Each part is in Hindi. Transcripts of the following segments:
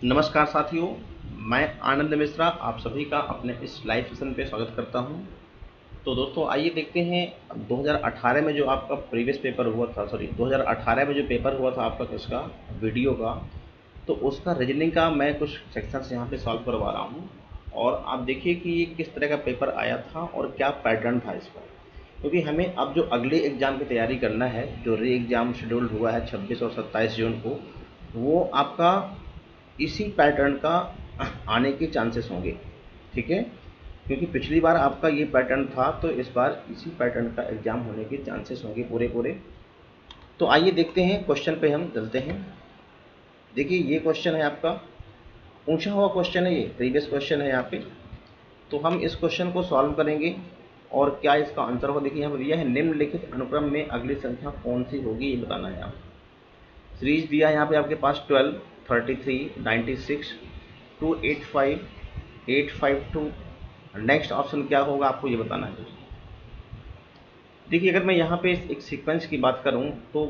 नमस्कार साथियों, मैं आनंद मिश्रा आप सभी का अपने इस लाइव सेशन पे स्वागत करता हूं। तो दोस्तों आइए देखते हैं 2018 में जो आपका प्रीवियस पेपर हुआ था, 2018 में जो पेपर हुआ था आपका किसका, वीडियो का, तो उसका रीजनिंग का मैं कुछ सेक्शंस यहाँ पे सॉल्व करवा रहा हूँ। और आप देखिए कि ये किस तरह का पेपर आया था और क्या पैटर्न था इसका, क्योंकि हमें अब जो अगले एग्ज़ाम की तैयारी करना है, जो री एग्ज़ाम शेड्यूल्ड हुआ है 26 और 27 जून को, वो आपका इसी पैटर्न का आने के चांसेस होंगे। ठीक है, क्योंकि पिछली बार आपका ये पैटर्न था, तो इस बार इसी पैटर्न का एग्ज़ाम होने के चांसेस होंगे पूरे पूरे। तो आइए देखते हैं, क्वेश्चन पे हम चलते हैं। देखिए ये क्वेश्चन है आपका, पूछा हुआ क्वेश्चन है, ये प्रीवियस क्वेश्चन है यहाँ पे। तो हम इस क्वेश्चन को सॉल्व करेंगे और क्या इसका आंसर होगा। देखिए यहाँ पर दिया है, निम्नलिखित अनुक्रम में अगली संख्या कौन सी होगी, ये बताना है आपको। सीरीज दिया है यहाँ पे आपके पास 12, 33, 96, 285, 852। नेक्स्ट ऑप्शन क्या होगा आपको ये बताना है। देखिए अगर मैं यहाँ पे एक सीक्वेंस की बात करूँ तो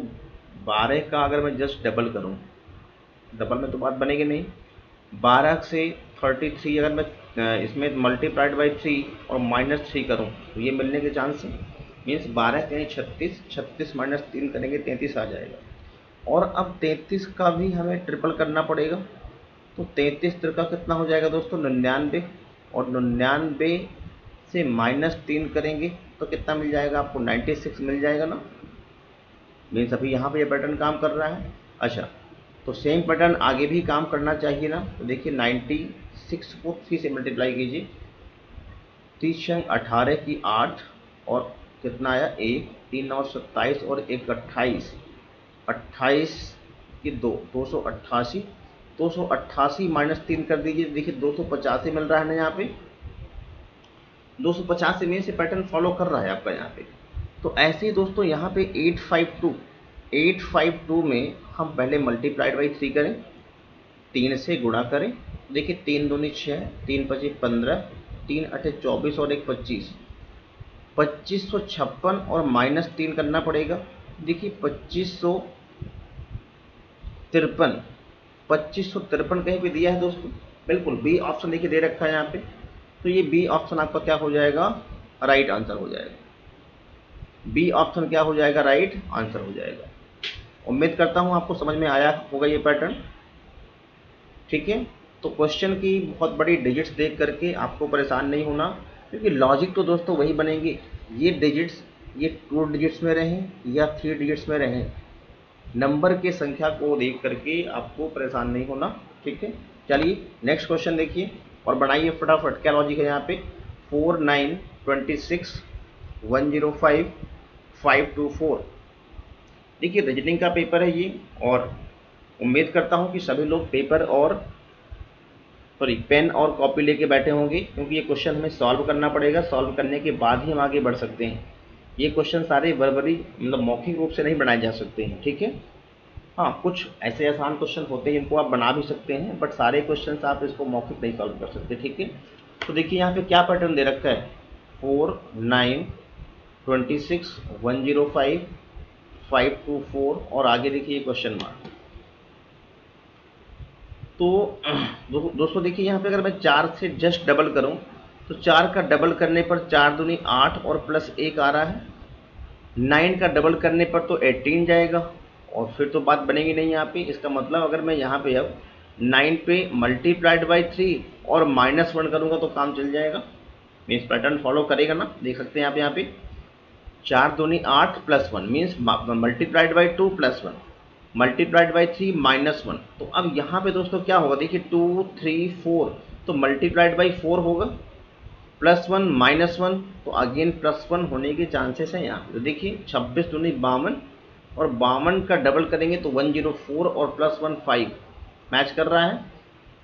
12 का अगर मैं जस्ट डबल करूँ, डबल में तो बात बनेगी नहीं। 12 से 33 अगर मैं इसमें मल्टीप्लाइड बाई 3 और -3 करूँ तो ये मिलने के चांस है। मीन्स 12 कहें 36, 36 -3 करेंगे 33 आ जाएगा। और अब 33 का भी हमें ट्रिपल करना पड़ेगा, तो 33 त्रिका कितना हो जाएगा दोस्तों, 99। और 99 से -3 करेंगे तो कितना मिल जाएगा आपको, 96 मिल जाएगा ना। मीन्स अभी यहाँ पे ये पैटर्न काम कर रहा है। अच्छा, तो सेम पैटर्न आगे भी काम करना चाहिए ना। तो देखिए 96 को 3 से मल्टीप्लाई कीजिए, 30 18 की 8 और कितना आया 1, 3 और 27 और 1 28, 28 की 2, 288, 288 -3 कर दीजिए। देखिए 285 मिल रहा है ना यहाँ पे, 250 में से पैटर्न फॉलो कर रहा है आपका यहाँ पे। तो ऐसे ही दोस्तों यहाँ पे 852, 852 में हम पहले मल्टीप्लाइड बाई 3 करें, 3 से गुणा करें। देखिए 3 दूनी 6, 3 पची 15, 3 अठे 24 और 1 25, 2556 और -3 करना पड़ेगा। देखिए 2553, 2553 कहीं पे दिया है दोस्तों, बिल्कुल बी ऑप्शन देखिए दे रखा है यहाँ पे। तो ये बी ऑप्शन आपका क्या हो जाएगा, राइट आंसर हो जाएगा। बी ऑप्शन क्या हो जाएगा, राइट आंसर हो जाएगा। उम्मीद करता हूँ आपको समझ में आया होगा ये पैटर्न। ठीक है, तो क्वेश्चन की बहुत बड़ी डिजिट्स देख करके आपको परेशान नहीं होना, क्योंकि लॉजिक तो दोस्तों वही बनेंगे। ये डिजिट्स ये 2 डिजिट्स में रहें या 3 डिजिट्स में रहें, नंबर के संख्या को देख करके आपको परेशान नहीं होना। ठीक है, चलिए नेक्स्ट क्वेश्चन देखिए और बनाइए फटाफट। क्या लॉजिक है यहाँ पे, 4 9 26 105 524। देखिए रीजनिंग का पेपर है ये, और उम्मीद करता हूँ कि सभी लोग पेपर और पेन और कॉपी लेके बैठे होंगे, क्योंकि ये क्वेश्चन हमें सॉल्व करना पड़ेगा। सॉल्व करने के बाद ही हम आगे बढ़ सकते हैं। ये क्वेश्चन सारे वर्बली मतलब मौखिक रूप से नहीं बनाए जा सकते हैं। ठीक है, हाँ कुछ ऐसे आसान क्वेश्चन होते हैं जिनको आप बना भी सकते हैं, बट सारे क्वेश्चन आप इसको मौखिक नहीं सॉल्व कर सकते। ठीक है, तो देखिए यहाँ पे क्या पैटर्न दे रखा है, 4 9 26 105 524 और आगे देखिए क्वेश्चन मार्क। तो दोस्तों देखिए यहाँ पे अगर मैं 4 से जस्ट डबल करूँ तो 4 का डबल करने पर 4 दूनी 8 और +1 आ रहा है। 9 का डबल करने पर तो 18 जाएगा, और फिर तो बात बनेगी नहीं यहाँ पे। इसका मतलब अगर मैं यहाँ पे अब 9 पे मल्टीप्लाइड बाई 3 और -1 करूँगा तो काम चल जाएगा। मीन्स पैटर्न फॉलो करेगा ना, देख सकते हैं आप यहाँ पे। 4 दूनी 8 +1 means multiplied by 2 +1 multiplied by 3 -1। तो अब यहाँ पे दोस्तों क्या होगा, देखिए 2 3 4, तो मल्टीप्लाइड बाई 4 होगा, +1 -1, तो अगेन +1 होने के चांसेस हैं यहाँ पे। तो देखिए 26 दूनी 52 और 52 का डबल करेंगे तो 104 और +1 5 मैच कर रहा है।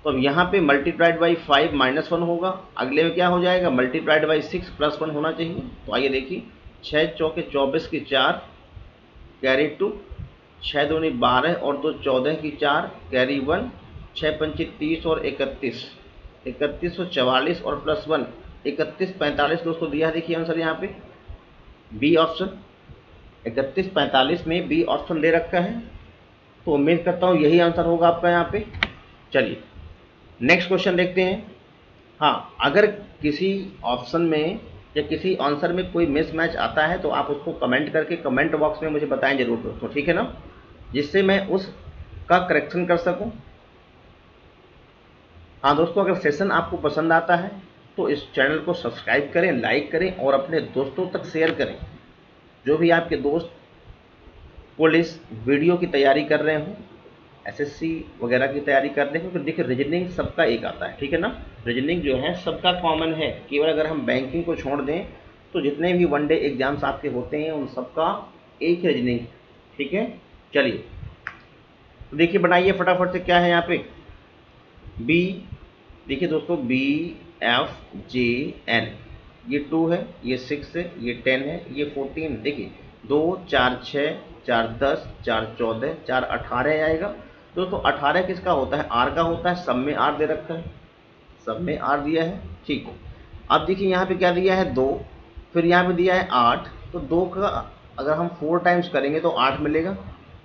तो अब यहाँ पे मल्टीप्लाइड बाई 5 -1 होगा, अगले में क्या हो जाएगा, मल्टीप्लाइड बाई 6 +1 होना चाहिए। तो आइए देखिए 6 चौके 24 की 4 कैरी 2, 6 दूनी 12 और 2 14 की 4 कैरी 1, 6 पंची 30 और 31, 3144 और +1 3145 दोस्तों दिया है। देखिए आंसर यहाँ पे बी ऑप्शन, 3145 में बी ऑप्शन दे रखा है। तो उम्मीद करता हूँ यही आंसर होगा आपका यहाँ पे। चलिए नेक्स्ट क्वेश्चन देखते हैं। हाँ, अगर किसी ऑप्शन में या किसी आंसर में कोई मिसमैच आता है तो आप उसको कमेंट करके कमेंट बॉक्स में मुझे बताएं जरूर दोस्तों, ठीक है ना, जिससे मैं उसका करेक्शन कर सकूं। हाँ दोस्तों, अगर सेशन आपको पसंद आता है तो इस चैनल को सब्सक्राइब करें, लाइक करें और अपने दोस्तों तक शेयर करें। जो भी आपके दोस्त पुलिस वीडियो की तैयारी कर रहे हों, एसएससी वगैरह की तैयारी कर रहे हो, क्योंकि देखिए रीजनिंग सबका एक आता है, ठीक है ना, रीजनिंग जो है सबका कॉमन है। केवल अगर हम बैंकिंग को छोड़ दें तो जितने भी वनडे एग्जाम्स आपके होते हैं उन सबका एक ही रीजनिंग, ठीक है। चलिए तो देखिए, बनाइए फटाफट से, क्या है यहाँ पे बी, देखिए दोस्तों बी एफ जे एन, ये 2 है, ये 6 है, ये 10 है, ये 14, देखिए 2 4 6 4 10 4 14 4 18 आएगा दोस्तों। 18 किसका होता है, आर का होता है, सब में आर दे रखा है, सब में आर दिया है, ठीक है। अब देखिए यहाँ पे क्या दिया है 2, फिर यहाँ पे दिया है 8, तो 2 का अगर हम 4 टाइम्स करेंगे तो 8 मिलेगा,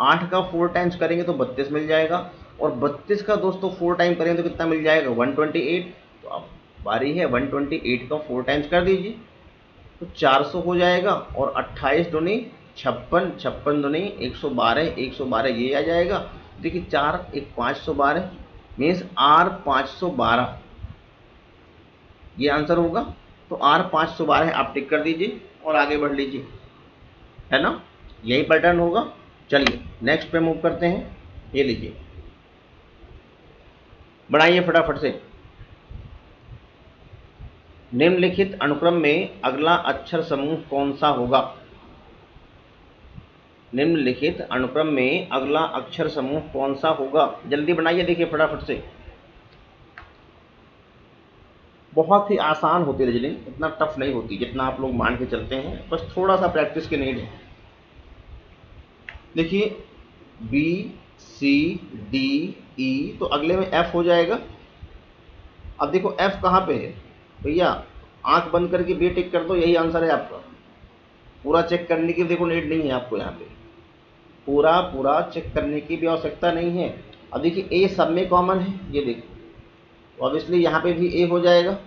8 का 4 टाइम्स करेंगे तो 32 मिल जाएगा, और 32 का दोस्तों 4 टाइम करेंगे तो कितना मिल जाएगा 128। तो अब बारी है 128 का 4 टाइम्स कर दीजिए तो 400 हो जाएगा, और 28 दूनी 56, 56 दूनी 112, 112 ये आ जाएगा। देखिए 4 1 512 मीन्स आर 512 ये आंसर होगा। तो आर 512 आप टिक कर दीजिए और आगे बढ़ लीजिए, है ना, यही पैटर्न होगा। चलिए नेक्स्ट पे मूव करते हैं, ये लीजिए, बढ़ाइए फटाफट से। निम्नलिखित अनुक्रम में अगला अक्षर समूह कौन सा होगा, निम्नलिखित अनुक्रम में अगला अक्षर समूह कौन सा होगा, जल्दी बनाइए, देखिए फटाफट से। बहुत ही आसान होती है रीजनिंग, इतना टफ नहीं होती जितना आप लोग मान के चलते हैं, बस थोड़ा सा प्रैक्टिस की नीड है। देखिए बी सी डी ई, तो अगले में एफ हो जाएगा। अब देखो एफ कहाँ पे है भैया, आंख बंद करके बी टिक कर दो, यही आंसर है आपका। पूरा चेक करने की देखो नीड नहीं है आपको, यहाँ पे पूरा पूरा चेक करने की भी आवश्यकता नहीं है। अब देखिए ए सब में कॉमन है, ये देखो, तो ऑब्वियसली यहाँ पे भी ए हो जाएगा,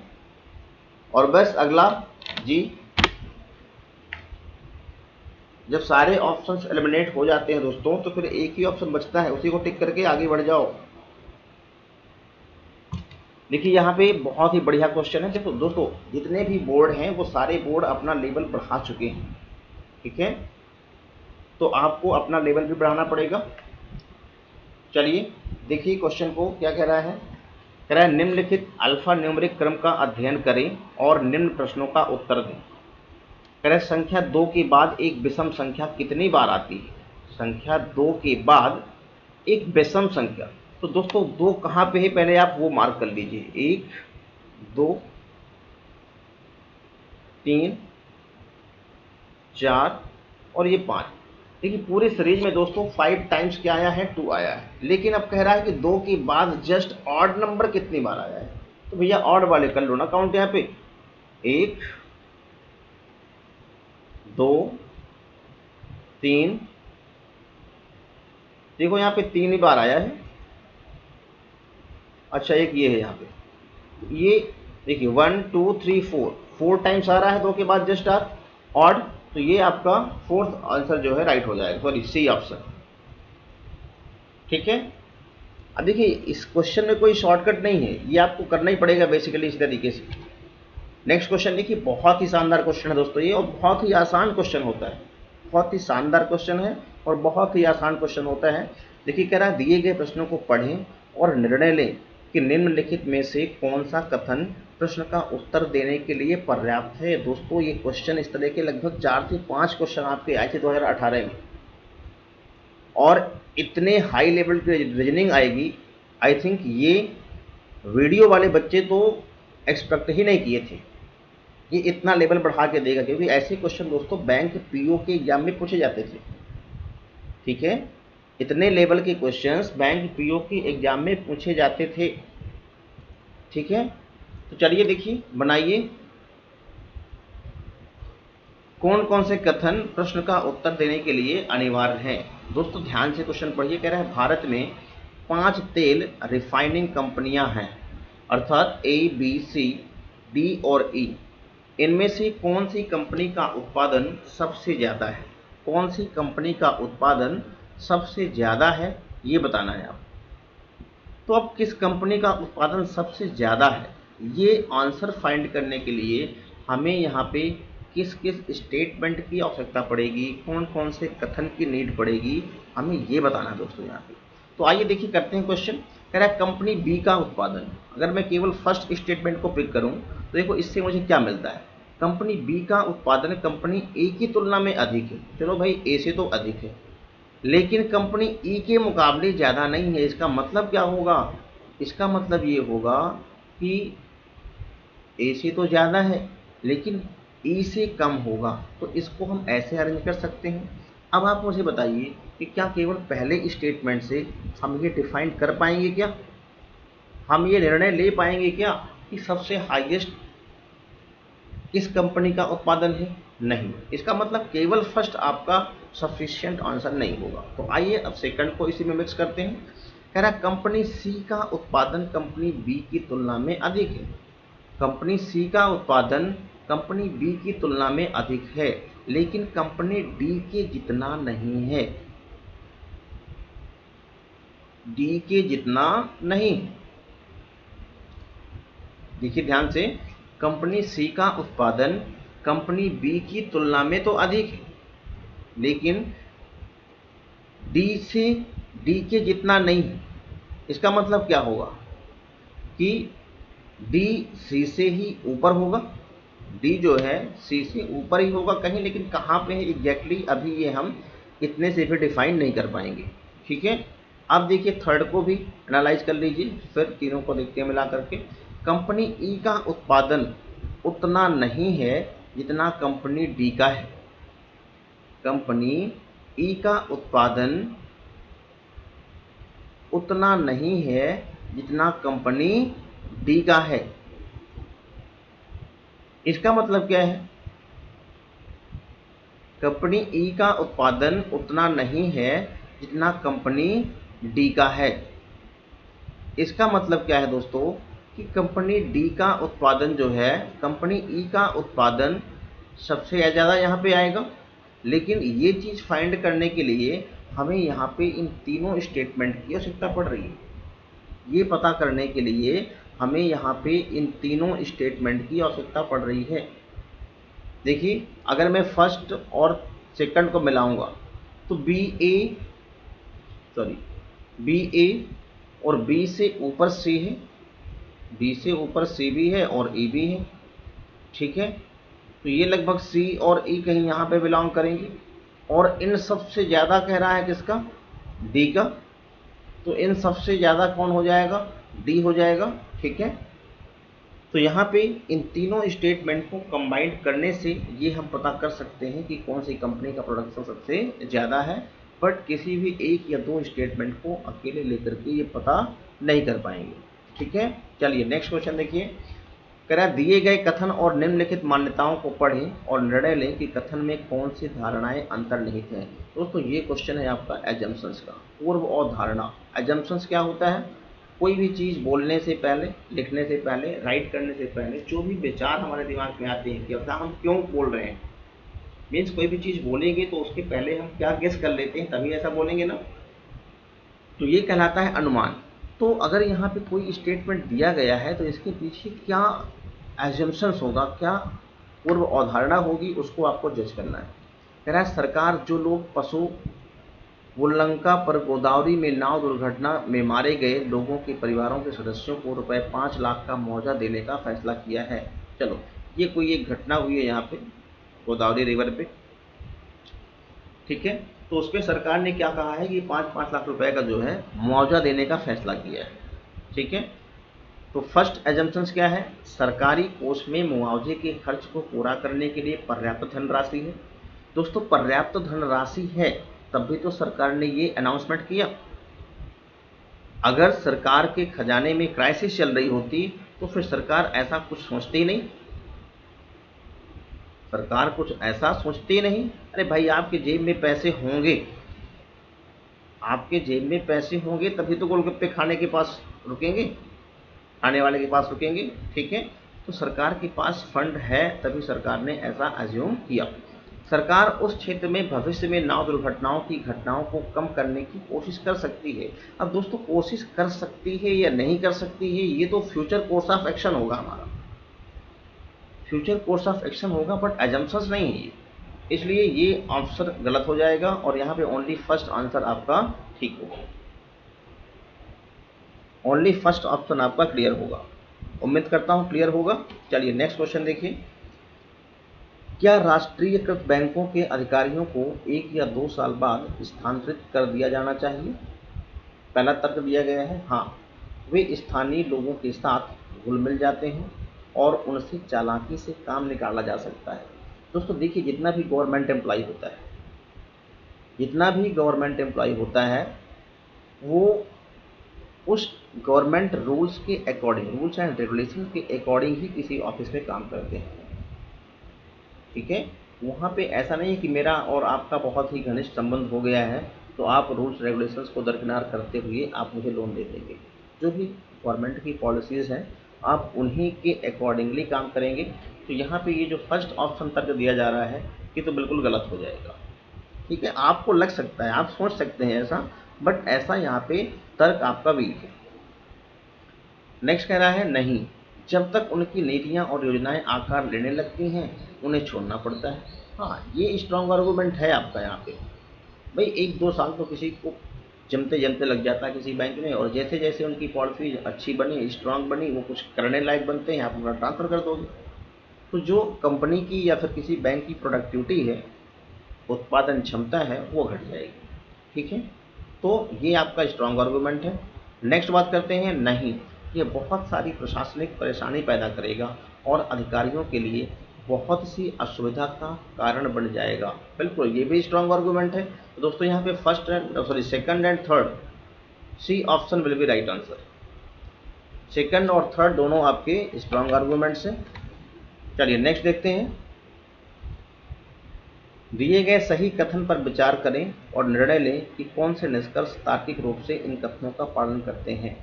और बस अगला जी। जब सारे ऑप्शंस एलिमिनेट हो जाते हैं दोस्तों तो फिर एक ही ऑप्शन बचता है, उसी को टिक करके आगे बढ़ जाओ। देखिए यहाँ पे बहुत ही बढ़िया क्वेश्चन है। देखो दोस्तों, जितने भी बोर्ड हैं वो सारे बोर्ड अपना लेवल बढ़ा चुके हैं, ठीक है, तो आपको अपना लेवल भी बढ़ाना पड़ेगा। चलिए देखिए क्वेश्चन को क्या कह रहा है, कह रहा है निम्नलिखित अल्फा न्यूमेरिक क्रम का अध्ययन करें और निम्न प्रश्नों का उत्तर दें। कह रहा है संख्या 2 के बाद एक विषम संख्या कितनी बार आती है, संख्या 2 के बाद एक विषम संख्या। तो दोस्तों 2 कहाँ पे है पहले आप वो मार्क कर लीजिए, 1 2 3 4 और ये 5। देखिए पूरे सीरीज में दोस्तों 5 टाइम्स क्या आया है, 2 आया है, लेकिन अब कह रहा है कि 2 के बाद जस्ट ऑड नंबर कितनी बार आया है। तो भैया ऑड वाले कर लो ना काउंट, यहाँ पे 1 2 3, देखो यहाँ पे 3 ही बार आया है। अच्छा एक ये है यहाँ पे, ये देखिए 1 2 3 4, 4 टाइम्स आ रहा है 2 के बाद जस्ट आर ऑड, तो ये आपका फोर्थ आंसर जो है राइट हो जाएगा, सॉरी सी ऑप्शन, ठीक है। अब देखिए इस क्वेश्चन में कोई शॉर्टकट नहीं है, ये आपको करना ही पड़ेगा बेसिकली इस तरीके से। नेक्स्ट क्वेश्चन देखिए, बहुत ही शानदार क्वेश्चन है दोस्तों ये, और बहुत ही आसान क्वेश्चन होता है, बहुत ही शानदार क्वेश्चन है और बहुत ही आसान क्वेश्चन होता है। देखिए कह रहा है दिए गए प्रश्नों को पढ़ें और निर्णय लें कि निम्नलिखित में से कौन सा कथन प्रश्न का उत्तर देने के लिए पर्याप्त है। दोस्तों ये क्वेश्चन इस तरह के लगभग 4 से 5 क्वेश्चन आपके आए थे 2018 में, और इतने हाई लेवल की रीजनिंग आएगी, आई थिंक ये वीडियो वाले बच्चे तो एक्सपेक्ट ही नहीं किए थे ये इतना लेवल बढ़ा के देगा, क्योंकि ऐसे क्वेश्चन दोस्तों बैंक पीओ के एग्जाम में पूछे जाते थे, ठीक है, इतने लेवल के क्वेश्चंस बैंक पीओ के एग्जाम में पूछे जाते थे, ठीक है। तो चलिए देखिए बनाइए, कौन कौन से कथन प्रश्न का उत्तर देने के लिए अनिवार्य हैं। दोस्तों ध्यान से क्वेश्चन पढ़िए, कह रहा है भारत में 5 तेल रिफाइनिंग कंपनियां हैं, अर्थात ए, बी, सी, डी और ई, इनमें से कौन सी कंपनी का उत्पादन सबसे ज़्यादा है? कौन सी कंपनी का उत्पादन सबसे ज़्यादा है, ये बताना है आप। तो अब किस कंपनी का उत्पादन सबसे ज़्यादा है, ये आंसर फाइंड करने के लिए हमें यहाँ पे किस किस स्टेटमेंट की आवश्यकता पड़ेगी, कौन कौन से कथन की नीड पड़ेगी, हमें ये बताना है दोस्तों यहाँ पे। तो आइए देखिए करते हैं क्वेश्चन। कह रहा है कंपनी बी का उत्पादन, अगर मैं केवल फर्स्ट स्टेटमेंट को पिक करूँ तो देखो इससे मुझे क्या मिलता है। कंपनी बी का उत्पादन कंपनी ए की तुलना में अधिक है, चलो भाई ए से तो अधिक है, लेकिन कंपनी ई के मुकाबले ज़्यादा नहीं है। इसका मतलब क्या होगा? इसका मतलब ये होगा कि ए से तो ज़्यादा है लेकिन ई से कम होगा। तो इसको हम ऐसे अरेंज कर सकते हैं। अब आप मुझे बताइए कि क्या केवल पहले स्टेटमेंट से हम ये डिफाइन कर पाएंगे क्या? हम ये निर्णय ले पाएंगे क्या कि सबसे हाईएस्ट किस कंपनी का उत्पादन है? नहीं। इसका मतलब केवल फर्स्ट आपका सफिशिएंट आंसर नहीं होगा। तो आइए अब सेकंड को इसी में मिक्स करते हैं। कह रहा है कंपनी सी का उत्पादन कंपनी बी की तुलना में अधिक है। कंपनी सी का उत्पादन कंपनी बी की तुलना में अधिक है, लेकिन कंपनी डी के जितना नहीं है। डी के जितना नहीं। देखिए ध्यान से, कंपनी सी का उत्पादन कंपनी बी की तुलना में तो अधिक है, लेकिन डी के जितना नहीं है। इसका मतलब क्या होगा कि डी सी से ही ऊपर होगा। डी जो है सी से ऊपर ही होगा कहीं, लेकिन कहाँ पे है एग्जैक्टली अभी ये हम इतने से भी डिफाइन नहीं कर पाएंगे। ठीक है, अब देखिए थर्ड को भी एनालाइज कर लीजिए, फिर तीनों को देखते हैं मिला करके। कंपनी ई का उत्पादन उतना नहीं है जितना कंपनी डी का है। कंपनी ई का उत्पादन उतना नहीं है जितना कंपनी डी का है। इसका मतलब क्या है? कंपनी ई का उत्पादन उतना नहीं है जितना कंपनी डी का है। इसका मतलब क्या है दोस्तों कि कंपनी डी का उत्पादन जो है, कंपनी ई का उत्पादन सबसे ज़्यादा यहाँ पे आएगा, लेकिन ये चीज़ फाइंड करने के लिए हमें यहाँ पे इन तीनों स्टेटमेंट की आवश्यकता पड़ रही है। ये पता करने के लिए हमें यहाँ पे इन तीनों स्टेटमेंट की आवश्यकता पड़ रही है। देखिए अगर मैं फर्स्ट और सेकंड को मिलाऊंगा तो बी ए और बी से ऊपर सी है, बी से ऊपर सी भी है और ई भी है। ठीक है, तो ये लगभग सी और ई कहीं यहाँ पे बिलोंग करेंगे, और इन सबसे ज़्यादा कह रहा है किसका? डी का। तो इन सबसे ज़्यादा कौन हो जाएगा? डी हो जाएगा। ठीक है, तो यहाँ पे इन तीनों स्टेटमेंट को कंबाइंड करने से ये हम पता कर सकते हैं कि कौन सी कंपनी का प्रोडक्शन सबसे ज़्यादा है, बट किसी भी एक या दो स्टेटमेंट को अकेले लेकर के ये पता नहीं कर पाएंगे। ठीक है, चलिए नेक्स्ट क्वेश्चन देखिए। कह रहा है दिए गए कथन और निम्नलिखित मान्यताओं को पढ़ें और निर्णय लें कि कथन में कौन सी धारणाएं अंतर्निहित हैं। दोस्तों ये क्वेश्चन है आपका एजम्पशंस का, पूर्व और धारणा। एजम्पशंस क्या होता है? कोई भी चीज़ बोलने से पहले, लिखने से पहले, राइट करने से पहले जो भी विचार हमारे दिमाग में आते हैं कि अब हम क्यों बोल रहे हैं, मीन्स कोई भी चीज़ बोलेंगे तो उसके पहले हम क्या गेस कर लेते हैं तभी ऐसा बोलेंगे ना, तो ये कहलाता है अनुमान। तो अगर यहाँ पे कोई स्टेटमेंट दिया गया है तो इसके पीछे क्या एजम्पशंस होगा, क्या पूर्व अवधारणा होगी, उसको आपको जज करना है। कह रहा है सरकार जो लोग पशु उल्लंघना पर गोदावरी में नाव दुर्घटना में मारे गए लोगों के परिवारों के सदस्यों को रुपए 5 लाख का मुआवजा देने का फैसला किया है। चलो ये कोई एक घटना हुई है यहाँ पे गोदावरी रिवर पे। ठीक है, तो उस पर सरकार ने क्या कहा है कि 5-5 लाख रुपए का जो है मुआवजा देने का फैसला किया है। ठीक है, तो फर्स्ट एजम्पशंस क्या है? सरकारी कोष में मुआवजे के खर्च को पूरा करने के लिए पर्याप्त धनराशि है। दोस्तों पर्याप्त धनराशि है तब भी तो सरकार ने ये अनाउंसमेंट किया। अगर सरकार के खजाने में क्राइसिस चल रही होती तो फिर सरकार ऐसा कुछ सोचती नहीं। सरकार कुछ ऐसा सोचती नहीं। अरे भाई आपके जेब में पैसे होंगे, आपके जेब में पैसे होंगे तभी तो गोलगप्पे खाने के पास रुकेंगे। आने वाले के पास रुकेंगे, ठीक है। तो सरकार के पास फंड है, तभी सरकार ने ऐसा अज्यूम किया। सरकार उस क्षेत्र में भविष्य में नाव दुर्घटनाओं की घटनाओं को कम करने की कोशिश कर सकती है। अब दोस्तों कोशिश कर सकती है या नहीं कर सकती है, ये तो फ्यूचर कोर्स ऑफ एक्शन होगा, हमारा फ्यूचर कोर्स ऑफ एक्शन होगा, बट एजम्पशंस नहीं है, इसलिए ये आंसर गलत हो जाएगा और यहाँ पे ओनली फर्स्ट आंसर आपका ठीक होगा, ओनली फर्स्ट ऑप्शन आपका क्लियर होगा। उम्मीद करता हूँ क्लियर होगा। चलिए नेक्स्ट क्वेश्चन देखिए। क्या राष्ट्रीयकृत बैंकों के अधिकारियों को 1 या 2 साल बाद स्थानांतरित कर दिया जाना चाहिए? पहला तर्क दिया गया है हाँ, वे स्थानीय लोगों के साथ घुल मिल जाते हैं और उनसे चालाकी से काम निकाला जा सकता है। दोस्तों देखिए, जितना भी गवर्नमेंट एम्प्लॉय होता है, जितना भी गवर्नमेंट एम्प्लॉय होता है, वो उस गवर्नमेंट रूल्स के अकॉर्डिंग, रूल्स एंड रेगुलेशन के अकॉर्डिंग ही किसी ऑफिस में काम करते हैं, ठीक है। वहाँ पे ऐसा नहीं है कि मेरा और आपका बहुत ही घनिष्ठ संबंध हो गया है तो आप रूल्स रेगुलेशंस को दरकिनार करते हुए आप मुझे लोन दे देंगे। जो भी गवर्नमेंट की पॉलिसीज़ हैं आप उन्हीं के अकॉर्डिंगली काम करेंगे। तो यहाँ पे ये जो फर्स्ट ऑप्शन तर्क दिया जा रहा है ये तो बिल्कुल गलत हो जाएगा, ठीक है। आपको लग सकता है, आप सोच सकते हैं ऐसा, बट ऐसा यहाँ पे तर्क आपका वीक है। नेक्स्ट कह रहा है नहीं, जब तक उनकी नीतियाँ और योजनाएं आकार लेने लगती हैं उन्हें छोड़ना पड़ता है। हाँ, ये स्ट्रॉन्ग आर्गूमेंट है आपका यहाँ पे। भाई 1-2 साल तो किसी को जमते जमते लग जाता है किसी बैंक में, और जैसे जैसे उनकी पॉलिसी अच्छी बनी, स्ट्रांग बनी, वो कुछ करने लायक बनते हैं, आप उनका ट्रांसफ़र कर दोगे। तो जो कंपनी की या फिर किसी बैंक की प्रोडक्टिविटी है, उत्पादन क्षमता है, वो घट जाएगी, ठीक है। तो ये आपका स्ट्रॉन्ग आर्गूमेंट है। नेक्स्ट बात करते हैं नहीं, ये बहुत सारी प्रशासनिक परेशानी पैदा करेगा और अधिकारियों के लिए बहुत सी असुविधा का कारण बन जाएगा। बिल्कुल, ये भी स्ट्रॉन्ग आर्गूमेंट है। तो दोस्तों यहाँ पे first and second and third, C option will be right answer. Second और थर्ड दोनों आपके स्ट्रॉन्ग आर्गूमेंट्स हैं। चलिए नेक्स्ट देखते हैं। दिए गए सही कथन पर विचार करें और निर्णय लें कि कौन से निष्कर्ष तार्किक रूप से इन कथनों का पालन करते हैं।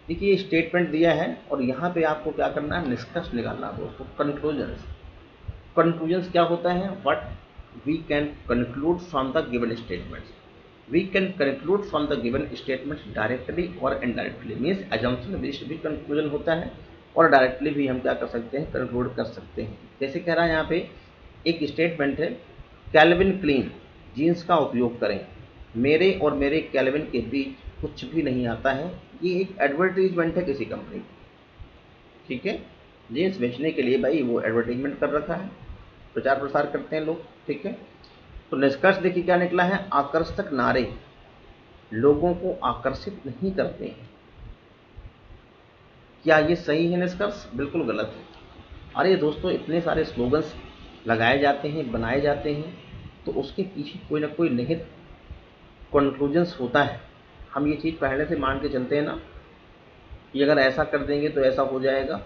देखिए, ये स्टेटमेंट दिया है और यहाँ पे आपको क्या करना है, निष्कर्ष निकालना है दोस्तों, कंक्लूजन्स। कंक्लूजन्स क्या होता है, what we can conclude from the given statements. We can conclude from the given statements directly और इनडायरेक्टली, मीन्स एजम्पशन बेस्ड भी कंक्लूजन होता है और डायरेक्टली भी हम क्या कर सकते हैं, कंक्लूड कर सकते हैं। जैसे कह रहा है यहाँ पे एक स्टेटमेंट है, कैल्विन क्लीन जीन्स का उपयोग करें, मेरे और मेरे कैल्विन के बीच कुछ भी नहीं आता है। ये एक एडवर्टीजमेंट है किसी कंपनी की, ठीक है। जीन्स बेचने के लिए भाई वो एडवर्टीजमेंट कर रखा है, प्रचार प्रसार करते हैं लोग, ठीक है। तो निष्कर्ष देखिए क्या निकला है, आकर्षक नारे लोगों को आकर्षित नहीं करते हैं। क्या ये सही है निष्कर्ष? बिल्कुल गलत है। अरे दोस्तों, इतने सारे स्लोगन्स लगाए जाते हैं, बनाए जाते हैं, तो उसके पीछे कोई ना कोई निहित कंक्लूजन्स होता है। हम ये चीज़ पहले से मान के चलते हैं ना कि अगर ऐसा कर देंगे तो ऐसा हो जाएगा,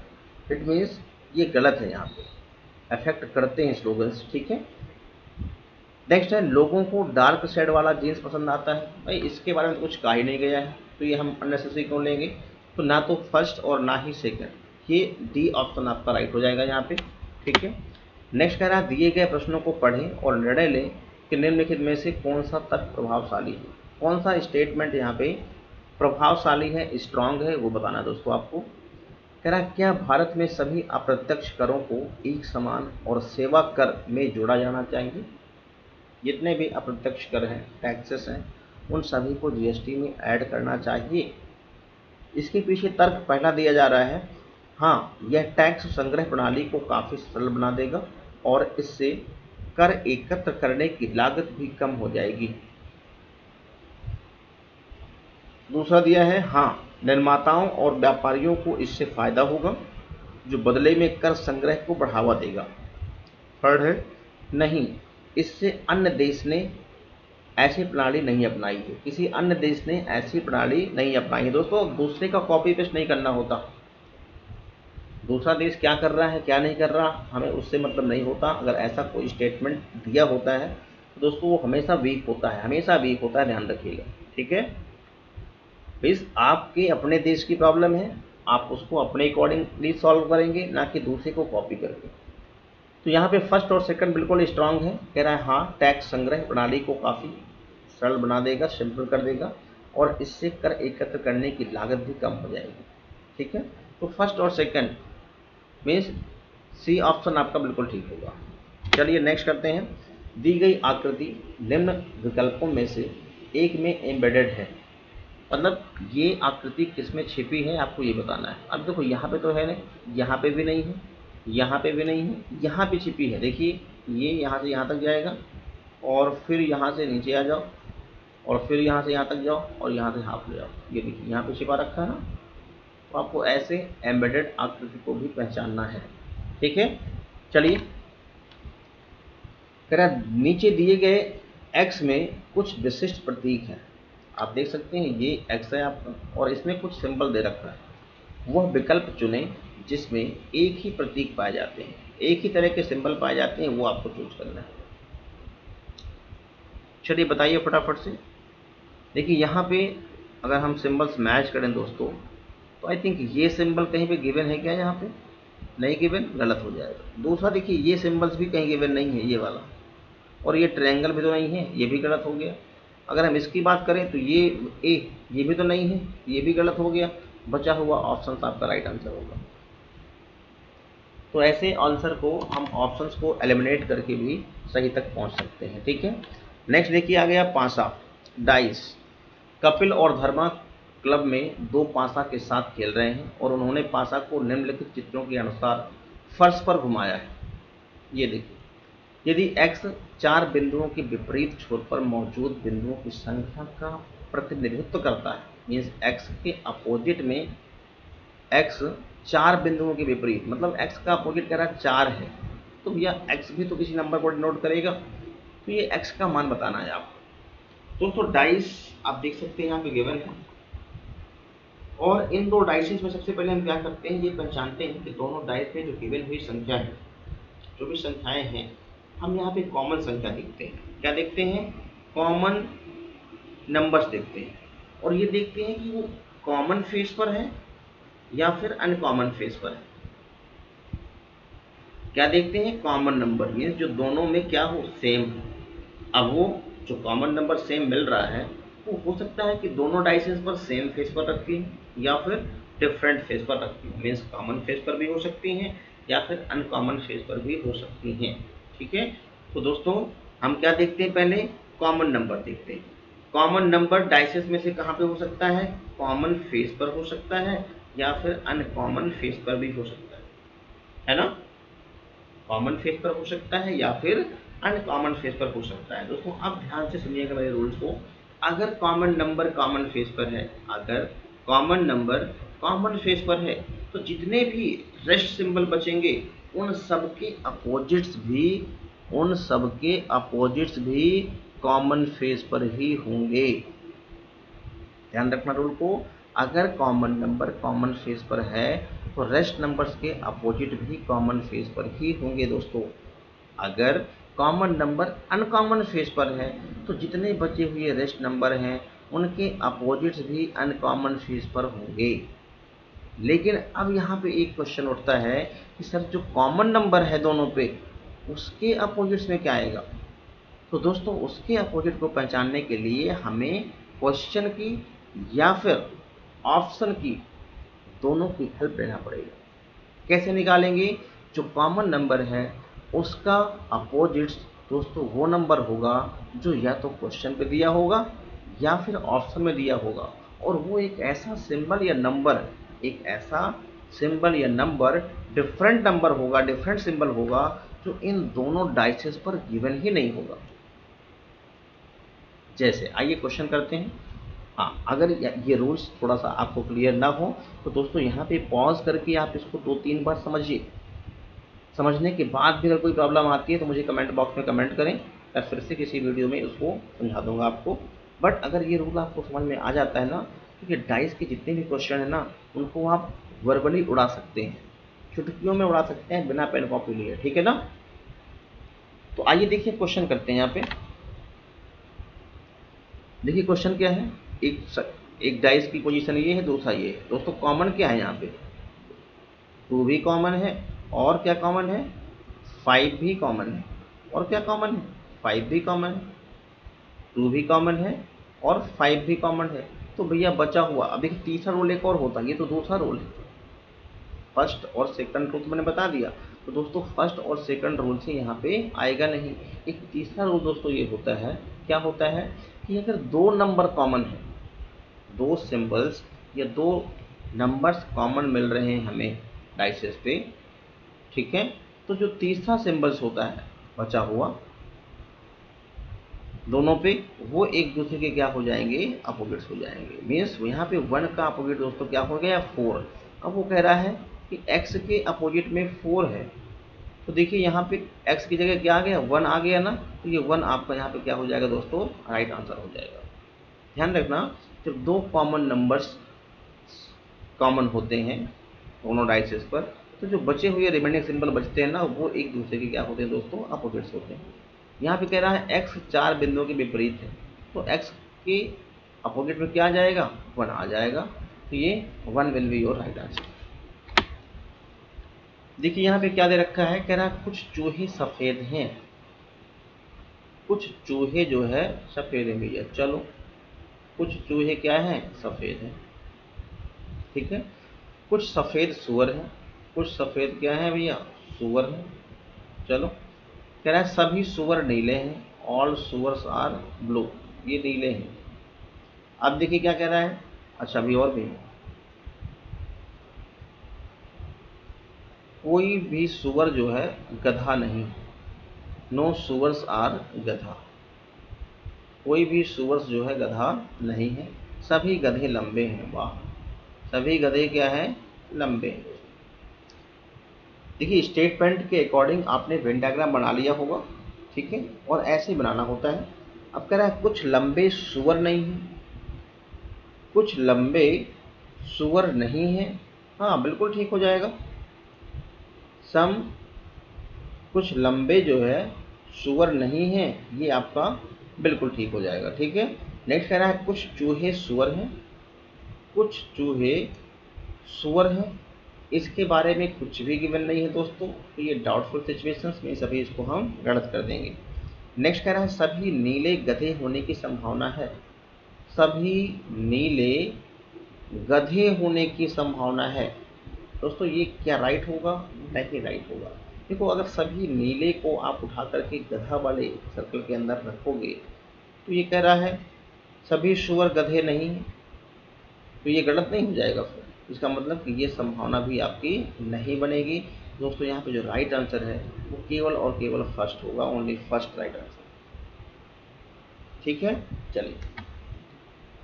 इट मीन्स ये गलत है, यहाँ पे अफेक्ट करते हैं स्लोगन्स, ठीक है। नेक्स्ट है, लोगों को डार्क शेड वाला जीन्स पसंद आता है। भाई इसके बारे में कुछ कहा ही नहीं गया है, तो ये हम अननेसेसरी क्यों लेंगे। तो ना तो फर्स्ट और ना ही सेकंड, ये डी ऑप्शन आपका राइट हो जाएगा यहाँ पे, ठीक है। नेक्स्ट कह रहा है, दिए गए प्रश्नों को पढ़ें और निर्णय लें कि निम्नलिखित में से कौन सा तर्क प्रभावशाली है। कौन सा स्टेटमेंट यहाँ पे प्रभावशाली है, स्ट्रांग है, वो बताना दोस्तों आपको। कह रहा है, क्या भारत में सभी अप्रत्यक्ष करों को एक समान और सेवा कर में जोड़ा जाना चाहिए। जितने भी अप्रत्यक्ष कर हैं, टैक्सेस हैं, उन सभी को जीएसटी में ऐड करना चाहिए। इसके पीछे तर्क पहला दिया जा रहा है, हाँ, यह टैक्स संग्रह प्रणाली को काफ़ी सरल बना देगा और इससे कर एकत्र करने की लागत भी कम हो जाएगी। दूसरा दिया है, हाँ, निर्माताओं और व्यापारियों को इससे फायदा होगा जो बदले में कर संग्रह को बढ़ावा देगा। थर्ड है, नहीं, इससे अन्य देश ने ऐसी प्रणाली नहीं अपनाई है, किसी अन्य देश ने ऐसी प्रणाली नहीं अपनाई है। दोस्तों, दूसरे का कॉपी पेस्ट नहीं करना होता। दूसरा देश क्या कर रहा है क्या नहीं कर रहा, हमें उससे मतलब नहीं होता। अगर ऐसा कोई स्टेटमेंट दिया होता है तो दोस्तों वो हमेशा वीक होता है, हमेशा वीक होता है, ध्यान रखिएगा, ठीक है। प्लीज़, आपके अपने देश की प्रॉब्लम है, आप उसको अपने अकॉर्डिंगली सॉल्व करेंगे, ना कि दूसरे को कॉपी करके। तो यहाँ पे फर्स्ट और सेकंड बिल्कुल स्ट्रांग है, कह रहा है हाँ टैक्स संग्रह प्रणाली को काफ़ी सरल बना देगा, सिंपल कर देगा, और इससे कर एकत्र करने की लागत भी कम हो जाएगी। ठीक है, तो फर्स्ट और सेकंड मीन्स सी ऑप्शन आपका बिल्कुल ठीक होगा। चलिए नेक्स्ट करते हैं। दी गई आकृति निम्न विकल्पों में से एक में एम्बेडेड है, मतलब ये आकृति किसमें छिपी है आपको ये बताना है। अब देखो यहाँ पे तो है नहीं, यहाँ पे भी नहीं है, यहाँ पे भी नहीं है, यहाँ पे छिपी है। देखिए ये यहाँ से यहाँ तक जाएगा, और फिर यहाँ से नीचे आ जाओ, और फिर यहाँ से यहाँ तक जाओ, और यहाँ से हाफ ले जाओ। ये देखिए यहाँ पे छिपा रखा है ना। तो आपको ऐसे एम्बेडेड आकृति को भी पहचानना है। ठीक है, चलिए कह रहा नीचे दिए गए x में कुछ विशिष्ट प्रतीक हैं। आप देख सकते हैं ये x है आपका, और इसमें कुछ सिंबल दे रखा है। वह विकल्प चुनें जिसमें एक ही प्रतीक पाए जाते हैं, एक ही तरह के सिंबल पाए जाते हैं, वो आपको चूज करना है। चलिए बताइए फटाफट से। देखिए यहाँ पे अगर हम सिंबल्स मैच करें दोस्तों, तो आई थिंक ये सिंबल कहीं पे गिवन है क्या? यहाँ पे नहीं गिवन, गलत हो जाएगा। दूसरा देखिए ये सिंबल्स भी कहीं गिवन नहीं है, ये वाला, और ये ट्रायंगल भी तो नहीं है, ये भी गलत हो गया। अगर हम इसकी बात करें तो ये ये भी तो नहीं है, ये भी गलत हो गया। बचा हुआ ऑप्शन आपका राइट आंसर होगा। तो ऐसे आंसर को हम ऑप्शंस को एलिमिनेट करके भी सही तक पहुंच सकते हैं। ठीक है, नेक्स्ट देखिए आ गया पासा, डाइस। कपिल और धर्मा क्लब में दो पासा के साथ खेल रहे हैं और उन्होंने पासा को निम्नलिखित चित्रों के अनुसार फर्श पर घुमाया है। ये देखिए, यदि x 4 बिंदुओं के विपरीत छोर पर मौजूद बिंदुओं की संख्या का प्रतिनिधित्व करता है, मीन्स x के अपोजिट में x 4 बिंदुओं के विपरीत, मतलब x का अपोजिट कह रहा है 4 है, तो भैया x भी तो किसी नंबर को डिनोट करेगा, तो ये x का मान बताना है आपको। दोस्तों डाइस आप देख सकते हैं यहाँ पे गिवन है, और इन दो डाइसेस में सबसे पहले हम क्या करते हैं, ये पहचानते हैं कि दोनों डाइस में जो गिवन हुई संख्या है, जो भी संख्याएं हैं, हम यहाँ पे कॉमन संख्या देखते हैं। क्या देखते हैं? कॉमन नंबर्स देखते हैं, और ये देखते हैं कि वो कॉमन फेस पर है या फिर अनकॉमन फेस पर है। क्या देखते हैं? कॉमन नंबर, मीन्स जो दोनों में क्या हो, सेम है। अब वो जो कॉमन नंबर सेम मिल रहा है, वो हो सकता है कि दोनों डाइसेस पर सेम फेस पर रखी है या फिर डिफरेंट फेस पर रखी है, मीन्स कॉमन फेस पर भी हो सकती हैं या फिर अनकॉमन फेस पर भी हो सकती हैं। ठीक है, तो दोस्तों हम क्या देखते हैं, पहले कॉमन नंबर देखते हैं। कॉमन नंबर डाइसेस में से कहाँ पे हो सकता है? कॉमन फेस पर हो सकता है या फिर अनकॉमन फेस पर भी हो सकता है ना? कॉमन फेस पर हो सकता है या फिर अनकॉमन फेस पर हो सकता है। दोस्तों अब ध्यान से सुनिएगा मेरे रूल्स को। अगर कॉमन नंबर कॉमन फेस पर है, अगर कॉमन नंबर कॉमन फेस पर है, तो जितने भी रेस्ट सिंबल बचेंगे उन सबके अपोजिट्स भी कॉमन फेस पर ही होंगे। ध्यान रखना रूल को। अगर कॉमन नंबर कॉमन फेस पर है तो रेस्ट नंबर्स के अपोजिट भी कॉमन फेस पर ही होंगे दोस्तों। अगर कॉमन नंबर अनकॉमन फेस पर है तो जितने बचे हुए रेस्ट नंबर हैं उनके अपोजिट्स भी अनकॉमन फेस पर होंगे। लेकिन अब यहाँ पे एक क्वेश्चन उठता है कि सर जो कॉमन नंबर है दोनों पे, उसके अपोजिट्स में क्या आएगा? तो दोस्तों उसके अपोजिट को पहचानने के लिए हमें क्वेश्चन की या फिर ऑप्शन की, दोनों की हेल्प लेना पड़ेगा। कैसे निकालेंगे? जो कॉमन नंबर है उसका अपोजिट्स दोस्तों वो नंबर होगा जो या तो क्वेश्चन पे दिया होगा या फिर ऑप्शन में दिया होगा, और वो एक ऐसा सिंबल या नंबर डिफरेंट नंबर होगा, डिफरेंट सिंबल होगा, जो इन दोनों डाइसेस पर गिवन ही नहीं होगा। जैसे आइए क्वेश्चन करते हैं। हाँ, अगर ये रूल्स थोड़ा सा आपको क्लियर ना हो तो दोस्तों यहाँ पे पॉज करके आप इसको 2-3 बार समझिए। समझने के बाद भी अगर कोई प्रॉब्लम आती है तो मुझे कमेंट बॉक्स में कमेंट करें, मैं फिर से किसी वीडियो में उसको समझा दूंगा आपको। बट अगर ये रूल आपको समझ में आ जाता है ना, क्योंकि डाइस के जितने भी क्वेश्चन है ना, उनको आप वर्बली उड़ा सकते हैं, चुटकियों में उड़ा सकते हैं बिना पेन कॉपी लिए। ठीक है ना? तो आइए देखिए क्वेश्चन करते हैं। यहाँ पे देखिए क्वेश्चन क्या है। एक एक डाइस की पोजीशन ये है, दूसरा ये है। दोस्तों कॉमन क्या है यहाँ पे, 2 भी कॉमन है, और क्या कॉमन है, 5 भी कॉमन है, और क्या कॉमन है, 5 भी कॉमन है, 2 भी कॉमन है और 5 भी कॉमन है। तो भैया बचा हुआ, अब देखिए तीसरा रोल एक और होता है, ये तो दूसरा रोल है, फर्स्ट और सेकंड रूल तो मैंने बता दिया। तो दोस्तों फर्स्ट और सेकंड रूल से यहाँ पे आएगा नहीं। एक तीसरा रूल दोस्तों ये होता है, क्या होता है कि अगर 2 नंबर कॉमन है, 2 सिंबल्स या 2 नंबर्स कॉमन मिल रहे हैं हमें डाइसेस पे, ठीक है, तो जो तीसरा सिंबल्स होता है बचा हुआ दोनों पे, वो एक दूसरे के क्या हो जाएंगे, अपोजिट्स हो जाएंगे। मीन्स यहाँ पे 1 का अपोजिट दोस्तों क्या हो गया, 4। अब वो कह रहा है कि x के अपोजिट में 4 है, तो देखिए यहाँ पे x की जगह क्या आ गया, 1 आ गया ना, तो ये 1 आपका यहाँ पे क्या हो जाएगा दोस्तों, राइट आंसर हो जाएगा। ध्यान रखना, जब 2 कॉमन नंबर्स कॉमन होते हैं दोनों डाइसेस पर, तो जो बचे हुए रिमेनिंग सिंबल बचते हैं ना, वो एक दूसरे के क्या होते हैं दोस्तों, अपोजिट्स होते हैं। यहाँ पे कह रहा है x 4 बिंदुओं के विपरीत है, तो x के अपोजिट में क्या आ जाएगा, 1 आ जाएगा, तो ये 1 will be your right answer. देखिए यहाँ पे क्या दे रखा है, कह रहा है कुछ चूहे सफ़ेद हैं, कुछ चूहे जो है सफ़ेद हैं भैया, चलो कुछ चूहे क्या हैं, सफ़ेद हैं, ठीक है। कुछ सफ़ेद सूअर हैं, कुछ सफ़ेद क्या है भैया, सूअर हैं, चलो। कह रहा है सभी सूअर नीले हैं, ऑल सूअर्स आर ब्लू, ये नीले हैं। अब देखिए क्या कह रहा है, अच्छा अभी और भी, कोई भी सूअर जो है गधा नहीं, नो सूअर्स आर गधा, कोई भी सूअर्स जो है गधा नहीं है, सभी गधे लंबे हैं, वाह, सभी गधे क्या है, लंबे हैं। देखिए स्टेटमेंट के अकॉर्डिंग आपने वेन डायग्राम बना लिया होगा, ठीक है, और ऐसे ही बनाना होता है। अब कह रहा है कुछ लंबे सूअर नहीं हैं, कुछ लंबे सूअर नहीं हैं, हाँ बिल्कुल ठीक हो जाएगा। सम, कुछ लंबे जो है सूअर नहीं हैं, ये आपका बिल्कुल ठीक हो जाएगा, ठीक है। नेक्स्ट कह रहा है कुछ चूहे सूअर हैं, कुछ चूहे सूअर हैं, इसके बारे में कुछ भी गिवन नहीं है दोस्तों, तो ये डाउटफुल सिचुएशंस में सभी इसको हम गलत कर देंगे। नेक्स्ट कह रहा है सभी नीले गधे होने की संभावना है, सभी नीले गधे होने की संभावना है। दोस्तों ये क्या राइट होगा, नहीं राइट होगा। देखो अगर सभी नीले को आप उठा करके गधा वाले सर्कल के अंदर रखोगे, तो ये कह रहा है सभी सूअर गधे नहीं, तो ये गलत नहीं हो जाएगा फिर, इसका मतलब कि ये संभावना भी आपकी नहीं बनेगी। दोस्तों यहाँ पे जो राइट आंसर है वो केवल और केवल फर्स्ट होगा, ओनली फर्स्ट राइट आंसर, ठीक है। चलिए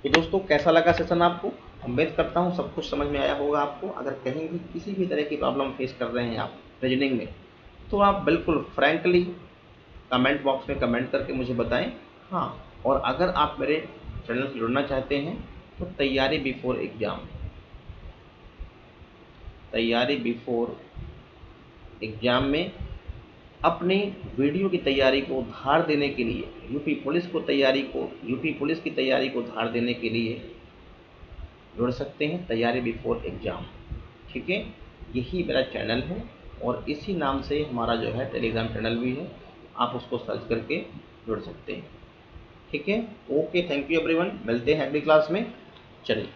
तो दोस्तों कैसा लगा सेशन आपको, उम्मीद करता हूँ सब कुछ समझ में आया होगा आपको। अगर कहीं भी किसी भी तरह की प्रॉब्लम फेस कर रहे हैं आप रीजनिंग में, तो आप बिल्कुल फ्रैंकली कमेंट बॉक्स में कमेंट करके मुझे बताएं। हाँ, और अगर आप मेरे चैनल से जुड़ना चाहते हैं तो तैयारी बिफोर एग्ज़ाम, तैयारी बिफोर एग्ज़ाम में अपनी वीडियो की तैयारी को धार देने के लिए, यूपी पुलिस की तैयारी को धार देने के लिए जुड़ सकते हैं तैयारी बिफोर एग्ज़ाम, ठीक है। यही मेरा चैनल है और इसी नाम से हमारा जो है टेलीग्राम चैनल भी है, आप उसको सर्च करके जुड़ सकते हैं, ठीक है। ओके, थैंक यू एवरीवन, मिलते हैं अगली क्लास में। चलिए।